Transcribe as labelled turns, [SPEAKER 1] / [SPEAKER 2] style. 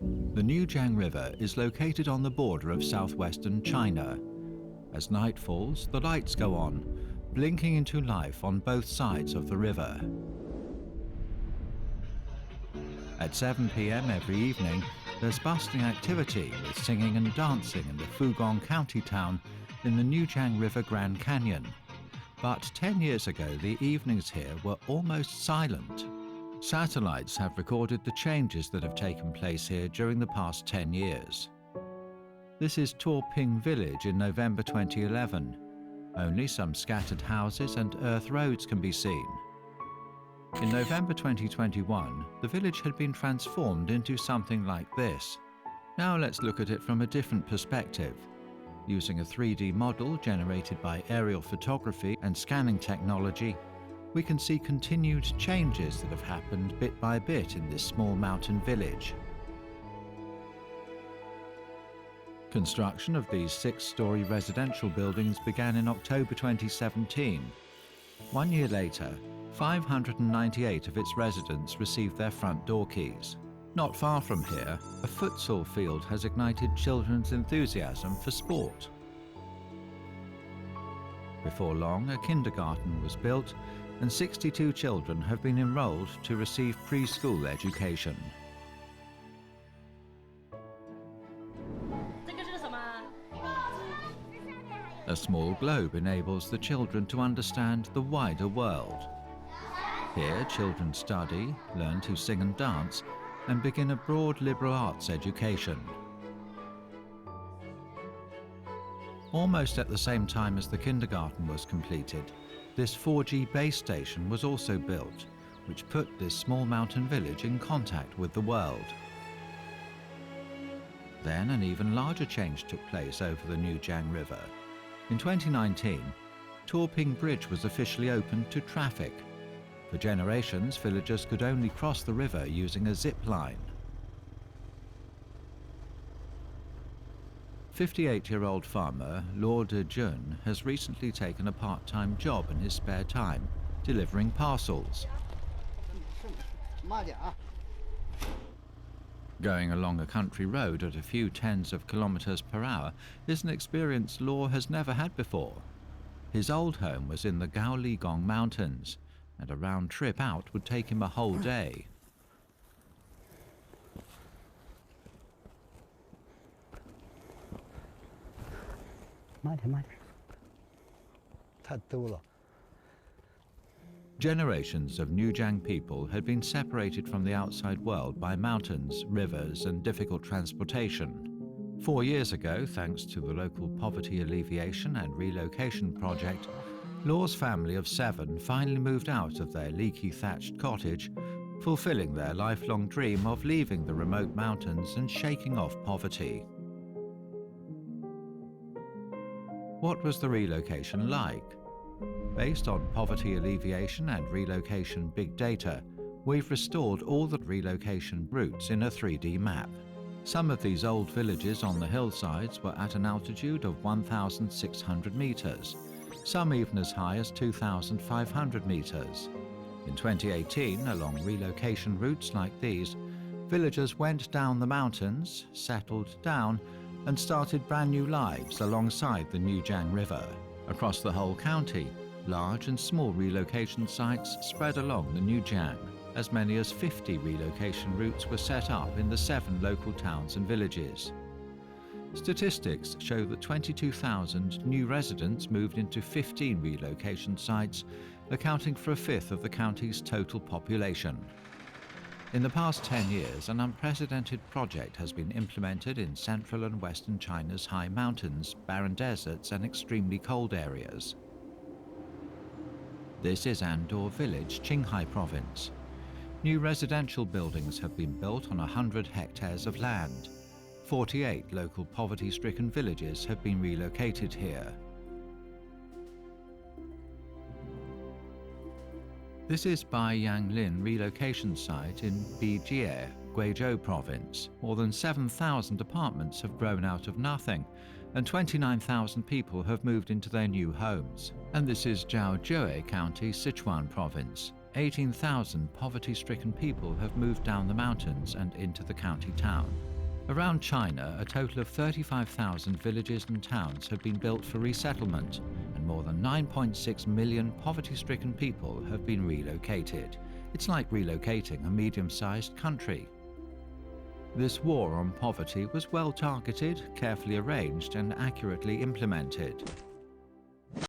[SPEAKER 1] The Nujiang River is located on the border of southwestern China. As night falls, the lights go on, blinking into life on both sides of the river. At 7 p.m. every evening, there's bustling activity with singing and dancing in the Fugong County town in the Nujiang River Grand Canyon. But 10 years ago, the evenings here were almost silent. Satellites have recorded the changes that have taken place here during the past 10 years. This is Tuoping village in November 2011. Only some scattered houses and earth roads can be seen. In November 2021, the village had been transformed into something like this. Now let's look at it from a different perspective. Using a 3D model generated by aerial photography and scanning technology, we can see continued changes that have happened bit by bit in this small mountain village. Construction of these 6-story residential buildings began in October 2017. 1 year later, 598 of its residents received their front door keys. Not far from here, a futsal field has ignited children's enthusiasm for sport. Before long, a kindergarten was built, and 62 children have been enrolled to receive preschool education. A small globe enables the children to understand the wider world. Here, children study, learn to sing and dance, and begin a broad liberal arts education. Almost at the same time as the kindergarten was completed, this 4G base station was also built, which put this small mountain village in contact with the world. Then an even larger change took place over the Nujiang River. In 2019, Tuoping Bridge was officially opened to traffic. For generations, villagers could only cross the river using a zip line. 58-year-old farmer Luo Dejun has recently taken a part-time job in his spare time, delivering parcels. Going along a country road at a few tens of kilometers per hour is an experience Luo has never had before. His old home was in the Gaoligong Mountains, and a round trip out would take him a whole day. Generations of Nujiang people had been separated from the outside world by mountains, rivers, and difficult transportation. 4 years ago, thanks to the local poverty alleviation and relocation project, Luo's family of 7 finally moved out of their leaky thatched cottage, fulfilling their lifelong dream of leaving the remote mountains and shaking off poverty. What was the relocation like? Based on poverty alleviation and relocation big data, we've restored all the relocation routes in a 3D map. Some of these old villages on the hillsides were at an altitude of 1,600 meters, some even as high as 2,500 meters. In 2018, along relocation routes like these, villagers went down the mountains, settled down, and started brand new lives alongside the Nujiang River. Across the whole county, large and small relocation sites spread along the Nujiang. As many as 50 relocation routes were set up in the 7 local towns and villages. Statistics show that 22,000 new residents moved into 15 relocation sites, accounting for a fifth of the county's total population. In the past 10 years, an unprecedented project has been implemented in central and western China's high mountains, barren deserts, and extremely cold areas. This is Andor Village, Qinghai Province. New residential buildings have been built on 100 hectares of land. 48 local poverty-stricken villages have been relocated here. This is Bai Yanglin relocation site in Bijie, Guizhou Province. More than 7,000 apartments have grown out of nothing, and 29,000 people have moved into their new homes. And this is Jiaozhou County, Sichuan Province. 18,000 poverty-stricken people have moved down the mountains and into the county town. Around China, a total of 35,000 villages and towns have been built for resettlement, and more than 9.6 million poverty-stricken people have been relocated. It's like relocating a medium-sized country. This war on poverty was well targeted, carefully arranged, and accurately implemented.